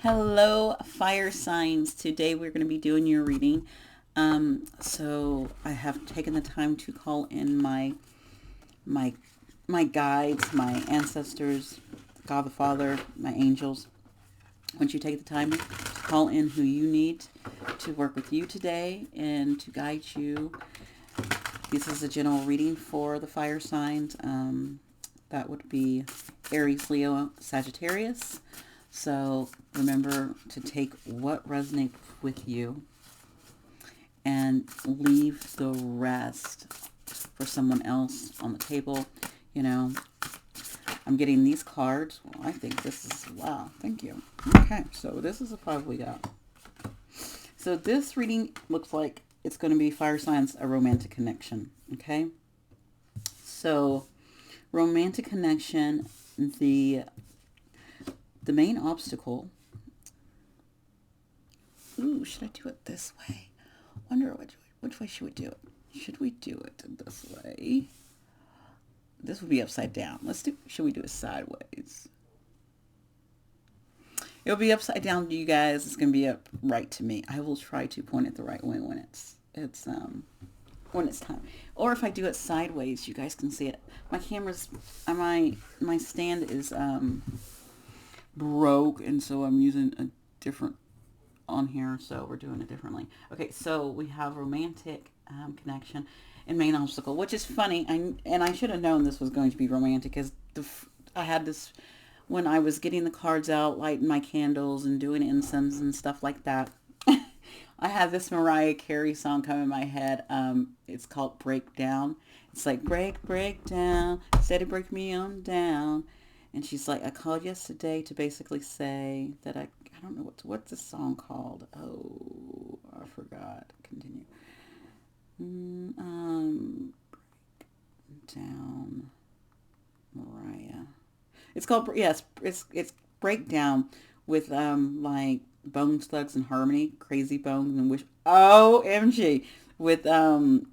Hello, fire signs. Today we're going to be doing your reading. So I have taken the time to call in my my guides, my ancestors, God the Father, my angels. Once you take the time to call in who you need to work with you today and to guide you. This is a general reading for the fire signs. That would be Aries, Leo, Sagittarius. So remember to take what resonates with you and leave the rest for someone else on the table. You know, I'm getting these cards. Well, I think this is, wow, thank you. Okay, so this is the five we got. So this reading looks like it's going to be fire signs, a romantic connection. Okay, so romantic connection, the main obstacle. Ooh, should I do it this way? Wonder which way should we do it? Should we do it this way? This would be upside down. Should we do it sideways? It'll be upside down to you guys. It's gonna be up right to me. I will try to point it the right way when it's time. Or if I do it sideways, you guys can see it. My camera's my stand is broke, and so I'm using a different on here, so we're doing it differently. Okay, so we have romantic connection and main obstacle, which is funny. I should have known this was going to be romantic because I had this when I was getting the cards out, lighting my candles and doing incense and stuff like that. I had this Mariah Carey song come in my head. It's called Breakdown. It's like break down, steady break me on down. And she's like, I called yesterday to basically say that I don't know what's the song called. Oh, I forgot. Continue. Break down, Mariah. It's called, yes, it's Breakdown with like Bone Thugs and Harmony, Crazy Bones and Wish. OMG with So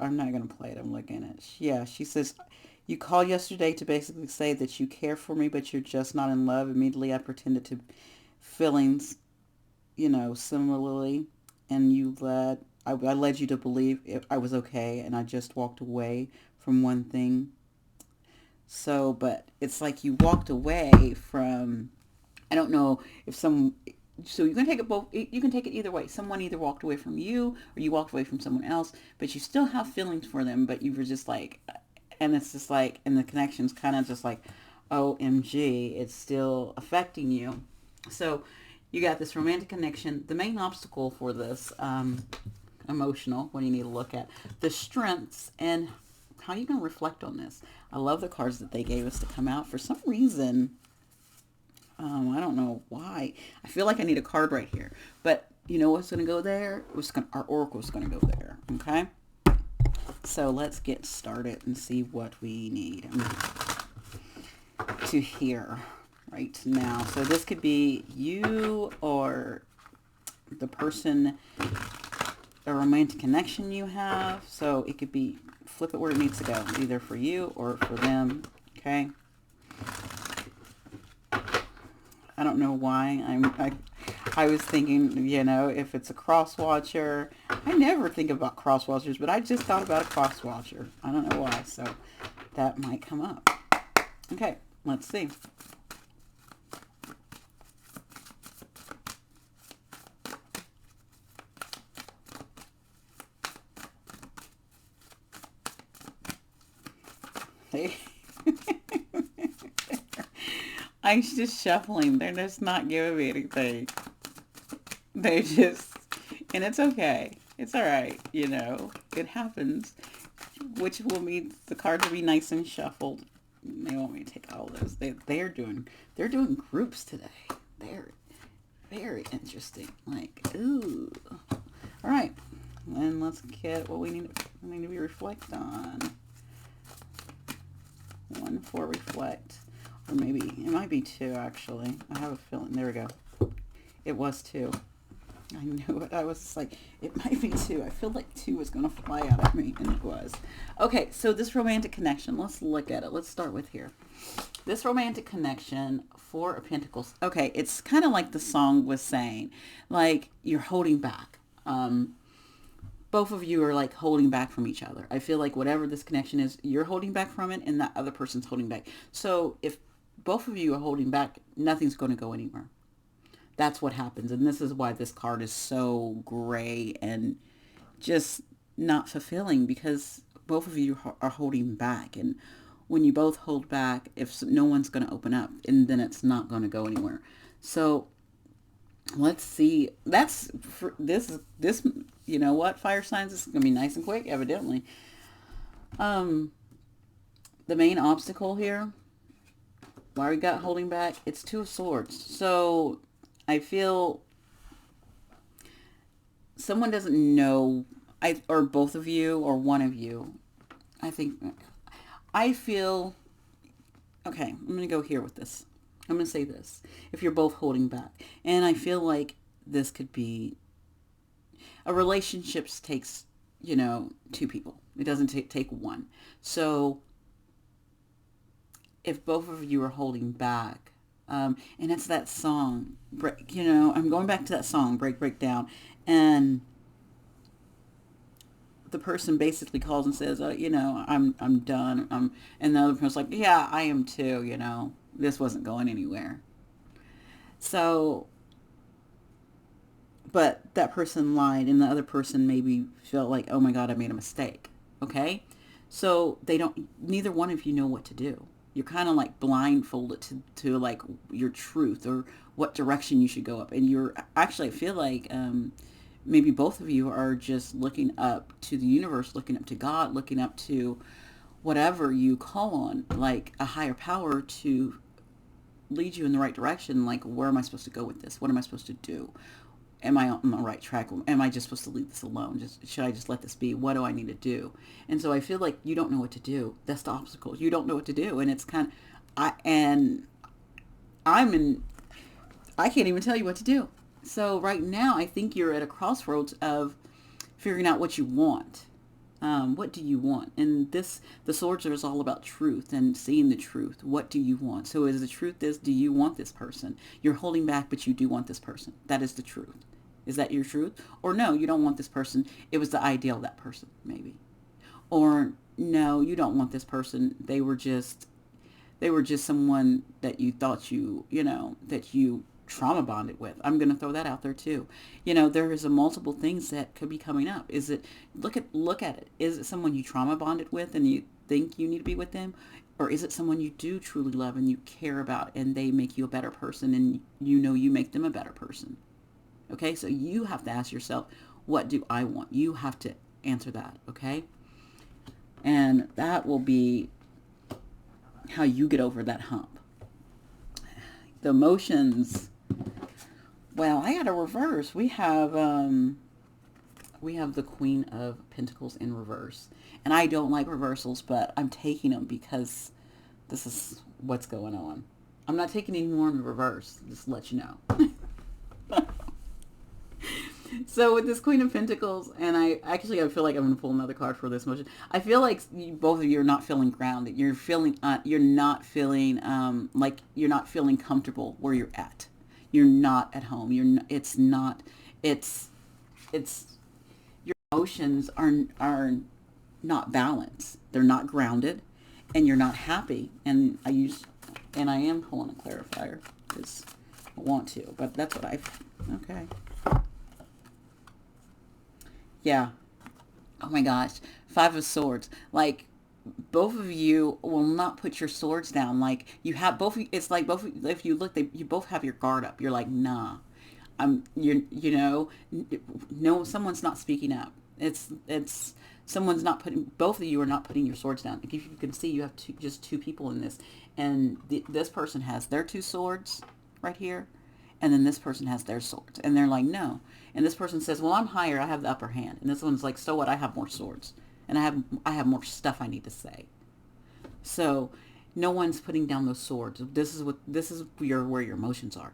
I'm not gonna play it. I'm looking at it. Yeah, she says, "You called yesterday to basically say that you care for me, but you're just not in love." Immediately, I pretended to feelings, similarly, and I led you to believe I was okay, and I just walked away from one thing. So, but it's like you walked away from. I don't know if some. So you can take it both. You can take it either way. Someone either walked away from you, or you walked away from someone else, but you still have feelings for them. But you were just like, and it's just like, and the connection's kind of just like, OMG, it's still affecting you. So you got this romantic connection. The main obstacle for this emotional, what do you need to look at? The strengths and how you can reflect on this. I love the cards that they gave us to come out. For some reason, I don't know why. I feel like I need a card right here. But you know what's going to go there? Our oracle's going to go there. Okay? So let's get started and see what we need to hear right now. So this could be you or the person, a romantic connection you have. So it could be, flip it where it needs to go, either for you or for them. Okay? I don't know why. I was thinking, if it's a cross watcher. I never think about cross watchers, but I just thought about a cross watcher. I don't know why, so that might come up. Okay, let's see. Hey. I'm just shuffling. They're just not giving me anything. They just, and it's okay. It's all right. It happens, which will mean the cards will be nice and shuffled. They want me to take all those. They're doing groups today. They're very interesting. Like, ooh. All right. And let's get what we need to be reflect on. One for reflect. Or maybe, it might be two, actually. I have a feeling. There we go. It was two. I knew it. I was just like, it might be two. I feel like two was going to fly out at me, and it was. Okay, so this romantic connection, let's look at it. Let's start with here. This romantic connection, Four of Pentacles. Okay, it's kind of like the song was saying, like you're holding back. Both of you are like holding back from each other. I feel like whatever this connection is, you're holding back from it, and that other person's holding back. So if both of you are holding back, nothing's going to go anywhere. That's what happens. And this is why this card is so gray and just not fulfilling, because both of you are holding back. And when you both hold back, if no one's going to open up, and then it's not going to go anywhere. So let's see. That's for this, you know what, fire signs, this is going to be nice and quick, evidently. The main obstacle here, why we got holding back, it's Two of Swords. So I feel someone doesn't know, or both of you, or one of you. I feel, okay, I'm going to go here with this. I'm going to say this. If you're both holding back. And I feel like this could be, a relationship takes, two people. It doesn't take one. So if both of you are holding back, and it's that song, I'm going back to that song, Break Down, and the person basically calls and says, I'm done. And the other person's like, yeah, I am too, this wasn't going anywhere. So, but that person lied, and the other person maybe felt like, oh my God, I made a mistake. Okay. So neither one of you know what to do. You're kind of like blindfolded to like your truth or what direction you should go up. And you're actually, I feel like, maybe both of you are just looking up to the universe, looking up to God, looking up to whatever you call on, like a higher power to lead you in the right direction. Like, where am I supposed to go with this? What am I supposed to do? Am I on the right track? Am I just supposed to leave this alone? Should I just let this be? What do I need to do? And so I feel like you don't know what to do. That's the obstacle. You don't know what to do. And it's kind of, I can't even tell you what to do. So right now, I think you're at a crossroads of figuring out what you want. What do you want? And the swords is all about truth and seeing the truth. What do you want? So the truth is, do you want this person? You're holding back, but you do want this person. That is the truth. Is that your truth? Or no, you don't want this person. It was the ideal of that person, maybe. Or no, you don't want this person. They were just someone that you thought that you trauma bonded with. I'm going to throw that out there too. There is a multiple things that could be coming up. Is it, look at it. Is it someone you trauma bonded with and you think you need to be with them? Or is it someone you do truly love and you care about and they make you a better person and you make them a better person? Okay, so you have to ask yourself, what do I want? You have to answer that, okay? And that will be how you get over that hump. The emotions, well, I got a reverse. We have the Queen of Pentacles in reverse. And I don't like reversals, but I'm taking them because this is what's going on. I'm not taking any more in reverse, just to let you know. So with this Queen of Pentacles, and I feel like I'm going to pull another card for this motion. I feel like both of you are not feeling grounded. You're not feeling comfortable where you're at. You're not at home. It's your emotions are not balanced. They're not grounded, and you're not happy. And I am pulling a clarifier because I want to, but that's what okay. Yeah. Oh my gosh. Five of Swords. Like, both of you will not put your swords down. Like, you have both. It's like both. If you look, you both have your guard up. You're like, nah. No, someone's not speaking up. It's someone's not putting. Both of you are not putting your swords down. If you can see, you have just two people in this, and this person has their two swords right here. And then this person has their swords. And they're like, no. And this person says, well, I'm higher. I have the upper hand. And this one's like, so what? I have more swords. And I have more stuff I need to say. So no one's putting down those swords. This is where your emotions are.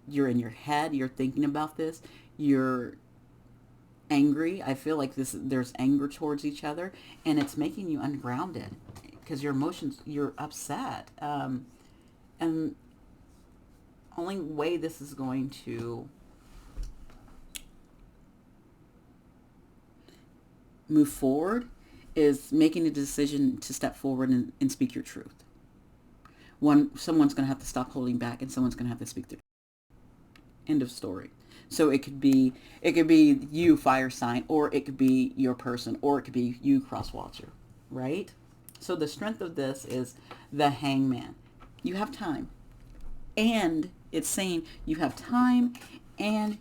you're in your head, you're thinking about this, you're angry. I feel like there's anger towards each other, and it's making you ungrounded because your emotions, you're upset. And only way this is going to move forward is making a decision to step forward and speak your truth. Someone's going to have to stop holding back, and someone's going to have to speak their end of story. So it could be you, fire sign, or it could be your person, or it could be you, cross watcher, right? So the strength of this is the hangman. You have time, and it's saying you have time, and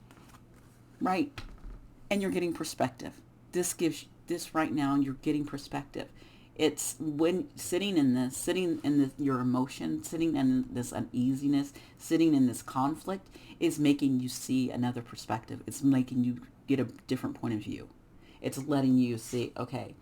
right, and you're getting perspective. This gives this right now, and you're getting perspective. It's when sitting in this, your emotion, sitting in this uneasiness, sitting in this conflict is making you see another perspective. It's making you get a different point of view. It's letting you see, okay.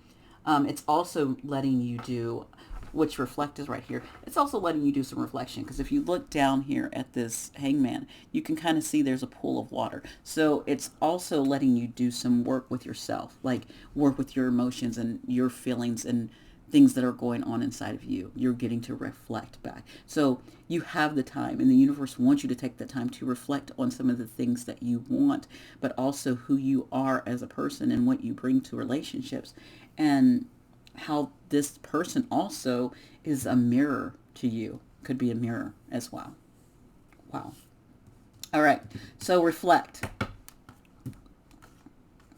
It's also letting you do, which reflect is right here. It's also letting you do some reflection, because if you look down here at this hangman, you can kind of see there's a pool of water. So it's also letting you do some work with yourself, like work with your emotions and your feelings and things that are going on inside of you. You're getting to reflect back. So you have the time, and the universe wants you to take the time to reflect on some of the things that you want, but also who you are as a person and what you bring to relationships, and how this person also is a mirror to you. Could be a mirror as well. Wow. All right. So reflect.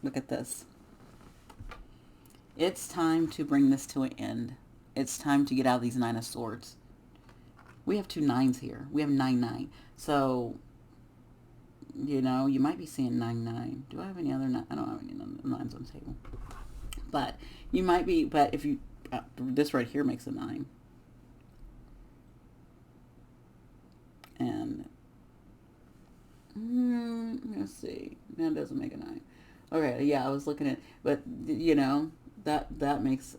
Look at this. It's time to bring this to an end. It's time to get out of these Nine of Swords. We have two nines here. We have 9-9. So, you might be seeing 9-9. Do I have any other nine? I don't have any nines on the table. But you might be, but if you, this right here makes a 9. And, let's see. That doesn't make a 9. Okay, yeah, I was looking at, but, that makes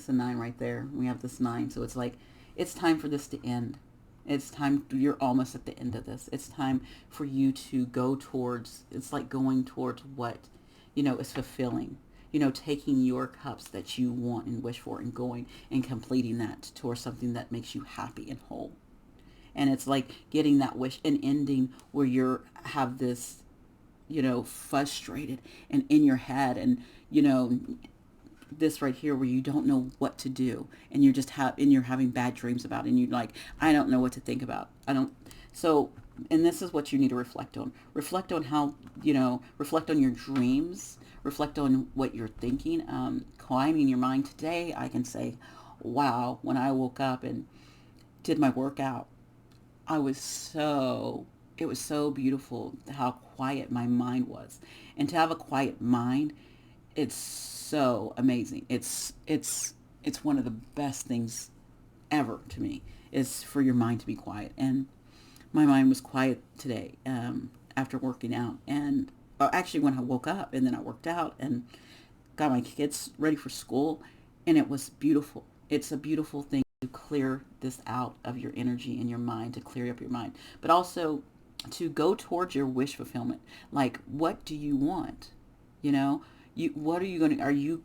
a 9 right there. We have this 9. So it's like, it's time for this to end. It's time, you're almost at the end of this. It's time for you to go towards, it's like going towards what, is fulfilling. Taking your cups that you want and wish for and going and completing that towards something that makes you happy and whole. And it's like getting that wish and ending where have this, frustrated and in your head, and, this right here where you don't know what to do, and you're having bad dreams about it, and you're like, I don't know what to think about. So, and this is what you need to reflect on. Reflect on how, reflect on your dreams, reflect on what you're thinking. Climbing your mind today, I can say, wow, when I woke up and did my workout, it was so beautiful how quiet my mind was. And to have a quiet mind, it's so amazing. It's one of the best things ever to me, is for your mind to be quiet. And my mind was quiet today, after working out, and actually when I woke up, and then I worked out and got my kids ready for school, and it was beautiful. It's a beautiful thing to clear this out of your energy and your mind, to clear up your mind, but also to go towards your wish fulfillment. Like, what do you want? What are you going to,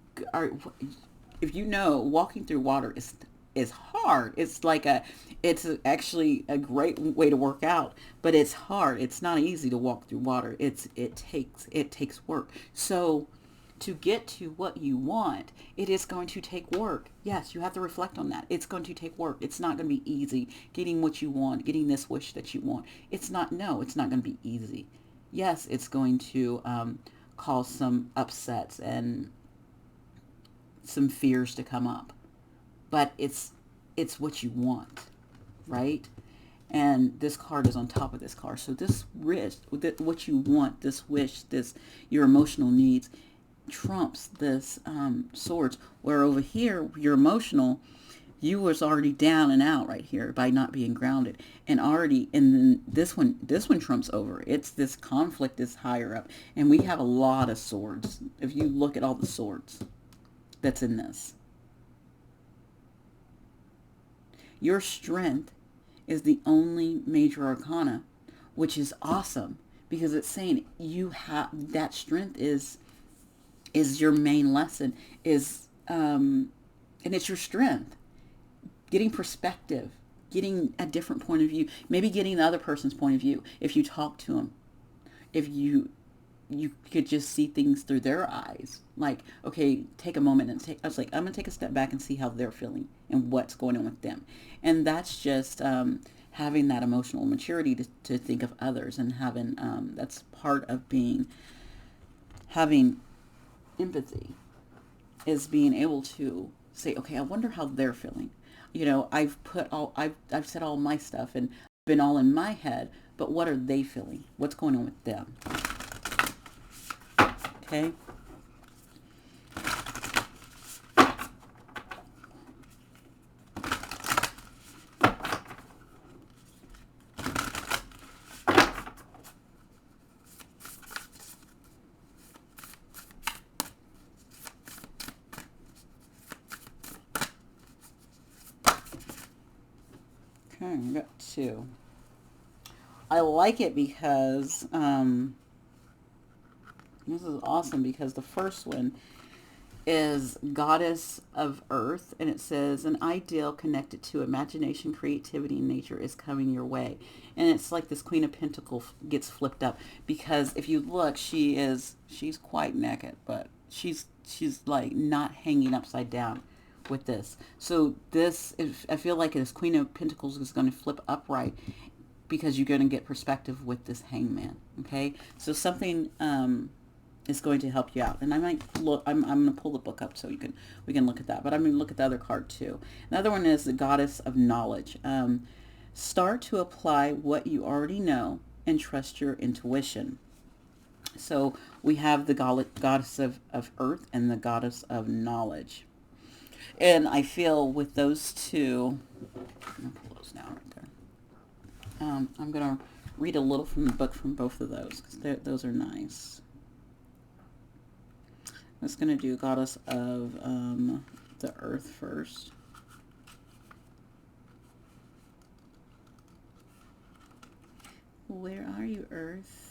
if walking through water is hard. It's actually a great way to work out, but it's hard. It's not easy to walk through water. It takes work. So to get to what you want, it is going to take work. Yes, you have to reflect on that. It's going to take work. It's not going to be easy getting what you want, getting this wish that you want. It's not going to be easy. Yes, it's going to cause some upsets and some fears to come up, but it's what you want, right? And this card is on top of this card. So this wish, what you want, this wish, your emotional needs, trumps this swords, where over here your emotional, you was already down and out right here by not being grounded, and then this one trumps over. It's this conflict is higher up, and we have a lot of swords. If you look at all the swords that's in this, your strength is the only major arcana, which is awesome because it's saying you have that strength is your main lesson is and it's your strength. Getting perspective, getting a different point of view, maybe getting the other person's point of view. If you talk to them, if you could just see things through their eyes. Like, okay, take a moment and I was like, I'm gonna take a step back and see how they're feeling and what's going on with them. And that's just having that emotional maturity to think of others and having that's part of having empathy is being able to say, okay, I wonder how they're feeling. I've said all my stuff and been all in my head, but what are they feeling? What's going on with them? Okay. Okay, I got two. I like it because this is awesome because the first one is Goddess of Earth, and it says an ideal connected to imagination, creativity, and nature is coming your way. And it's like this Queen of Pentacles gets flipped up because if you look, she's quite naked, but she's like not hanging upside down with this. So I feel like this Queen of Pentacles is going to flip upright because you're going to get perspective with this Hangman. Okay, so something is going to help you out. And I might look, I'm going to pull the book up so we can look at that. But I'm going to look at the other card too. Another one is the Goddess of Knowledge. Start to apply what you already know and trust your intuition. So we have the Goddess of Earth and the Goddess of Knowledge. And I feel with those two, I'm going to pull those down right there. I'm going to read a little from the book from both of those because those are nice. I'm just going to do Goddess of the Earth first. Where are you, Earth?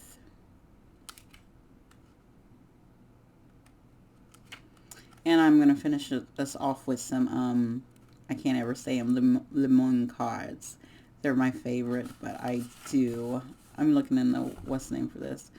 And I'm going to finish this off with some, I can't ever say them, Lemon cards. They're my favorite, but I'm looking in the, what's the name for this?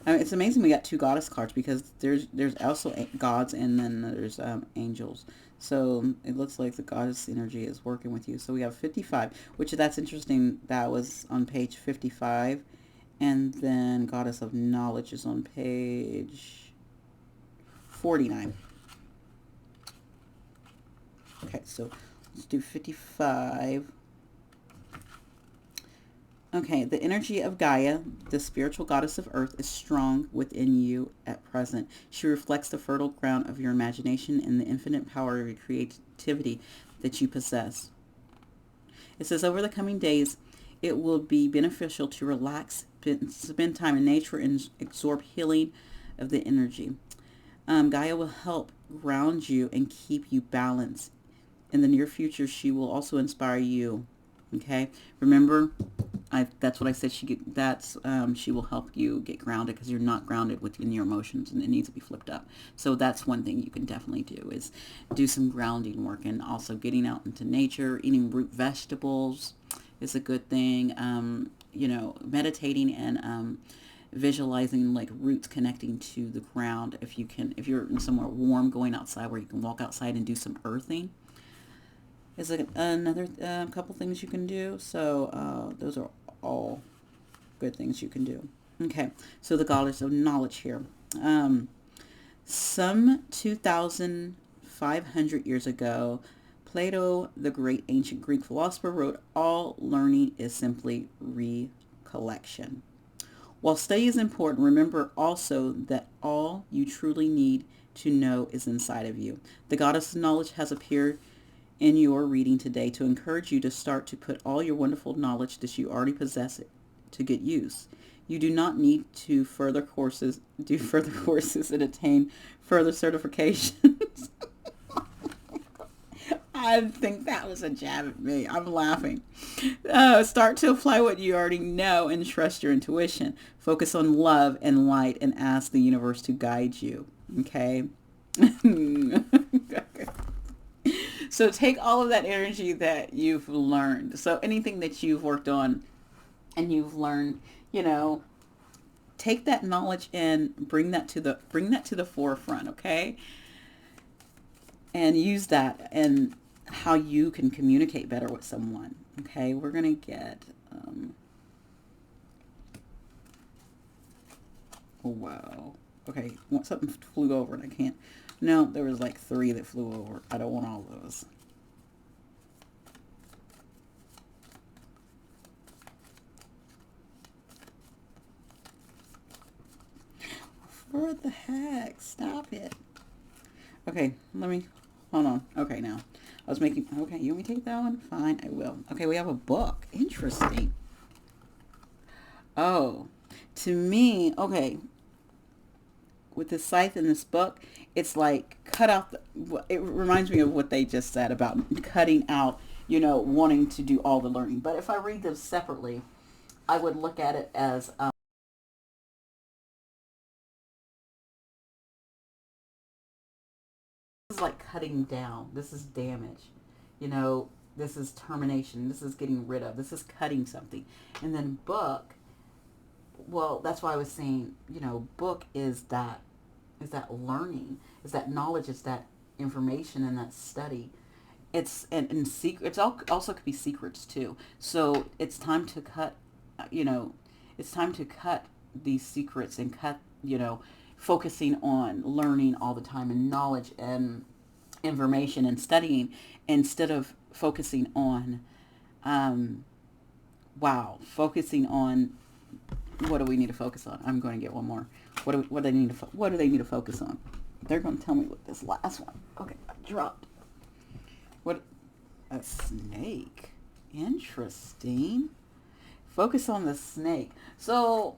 It's amazing we got two goddess cards because there's also gods and then there's angels. So it looks like the goddess energy is working with you. So we have 55, which that's interesting. That was on page 55. And then Goddess of Knowledge is on page 49. Okay, so let's do 55. Okay, the energy of Gaia, the spiritual goddess of Earth, is strong within you at present. She reflects the fertile ground of your imagination and the infinite power of your creativity that you possess. It says, over the coming days, it will be beneficial to relax, spend time in nature, and absorb healing of the energy. Gaia will help ground you and keep you balanced. In the near future, she will also inspire you. Okay, remember, that's what I said. She will help you get grounded because you're not grounded within your emotions, and it needs to be flipped up. So that's one thing you can definitely do is do some grounding work, and also getting out into nature, eating root vegetables is a good thing. Meditating and visualizing like roots connecting to the ground. If you're in somewhere warm, going outside where you can walk outside and do some earthing is another couple things you can do. So those are all good things you can do. Okay, so the Goddess of Knowledge here. Some 2,500 years ago, Plato, the great ancient Greek philosopher, wrote, all learning is simply recollection. While study is important, remember also that all you truly need to know is inside of you. The Goddess of Knowledge has appeared in your reading today to encourage you to start to put all your wonderful knowledge that you already possess to good use. You do not need to do further courses and attain further certifications. I think that was a jab at me. I'm laughing. Start to apply what you already know and trust your intuition. Focus on love and light and ask the universe to guide you. Okay? So take all of that energy that you've learned. So anything that you've worked on and you've learned, take that knowledge and bring that to the forefront, okay? And use that and how you can communicate better with someone. Okay, we're gonna get oh wow. Okay, something flew over and I can't. No, there was like 3 that flew over. I don't want all those. What the heck? Stop it. Okay, hold on. Okay, now. Okay, you want me to take that one? Fine, I will. Okay, we have a book. Interesting. Oh, to me, okay, with the scythe in this book, it's like cut out it reminds me of what they just said about cutting out, wanting to do all the learning. But if I read them separately, I would look at it as this is like cutting down. This is damage. This is termination. This is getting rid of. This is cutting something. And then book, well, that's why I was saying, book is that learning, is that knowledge, is that information and that study. And secret. Also could be secrets too. So it's time to cut. It's time to cut these secrets and cut. Focusing on learning all the time and knowledge and information and studying instead of focusing on. Focusing on. What do we need to focus on? I'm going to get one more. What do they need to focus on? They're going to tell me what this last one. Okay, I dropped. What? A snake. Interesting. Focus on the snake. So,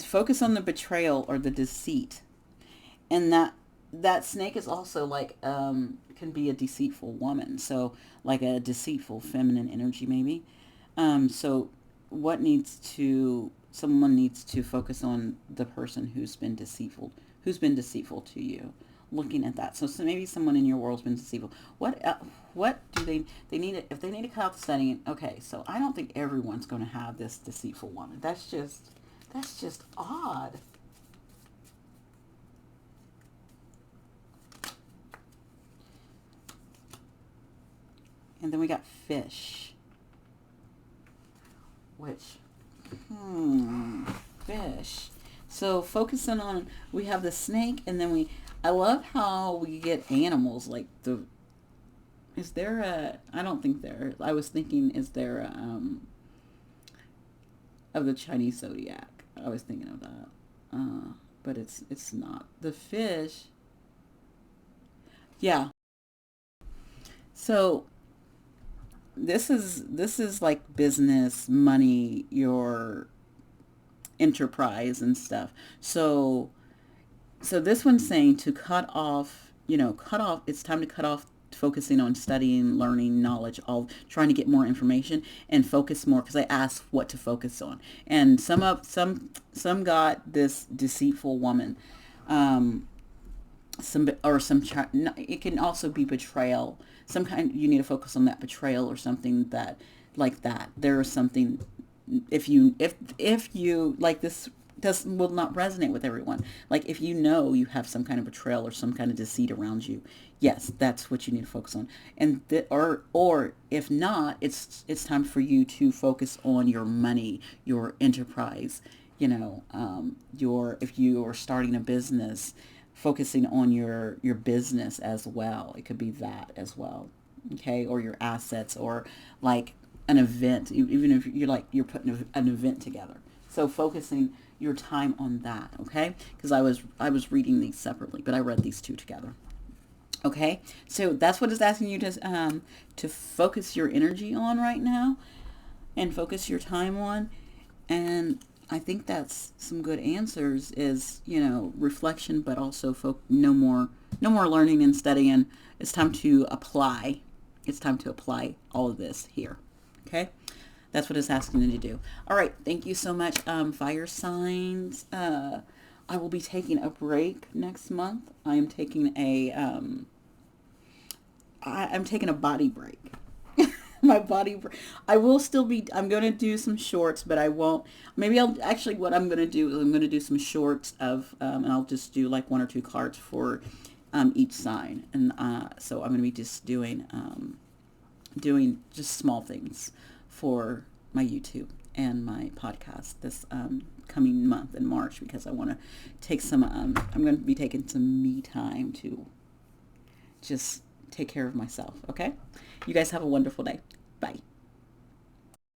focus on the betrayal or the deceit. And that snake is also like can be a deceitful woman, so like a deceitful feminine energy maybe. So someone needs to focus on the person who's been deceitful to you, looking at that. So maybe someone in your world's been deceitful. What do they need it if they need to cut out the studying? Okay, so I don't think everyone's going to have this deceitful woman. That's just odd. And then we got fish, which, fish. So focusing on, we have the snake, and then I love how we get animals like I don't think I was thinking, is there of the Chinese zodiac? I was thinking of that. But it's not. The fish, yeah. So this is like business, money, your enterprise and stuff. So this one's saying to cut off, it's time to cut off focusing on studying, learning, knowledge, all trying to get more information and focus more, because I asked what to focus on. And some got this deceitful woman. It can also be betrayal. Some kind, you need to focus on that betrayal or something that like that. There is something, if you like, this will not resonate with everyone. Like if you have some kind of betrayal or some kind of deceit around you, yes, that's what you need to focus on. And or if not, it's time for you to focus on your money, your enterprise. If you are starting a business, focusing on your business as well. It could be that as well. Okay, or your assets, or like an event, even if you're putting an event together. So focusing your time on that, okay? Because I was reading these separately, but I read these two together. Okay, so that's what it's asking you to focus your energy on right now, and focus your time on. And I think that's some good answers is, reflection, but also no more learning and studying. It's time to apply. It's time to apply all of this here. Okay. That's what it's asking you to do. All right. Thank you so much. Fire signs. I will be taking a break next month. I am taking I'm taking a body break. My body, I will still be, I'm going to do some shorts, but I won't, maybe what I'm going to do is I'm going to do some shorts and I'll just do like 1 or 2 cards for each sign. And so I'm going to be just doing just small things for my YouTube and my podcast this coming month in March, because I want to take I'm going to be taking some me time to just take care of myself. Okay. You guys have a wonderful day. Bye.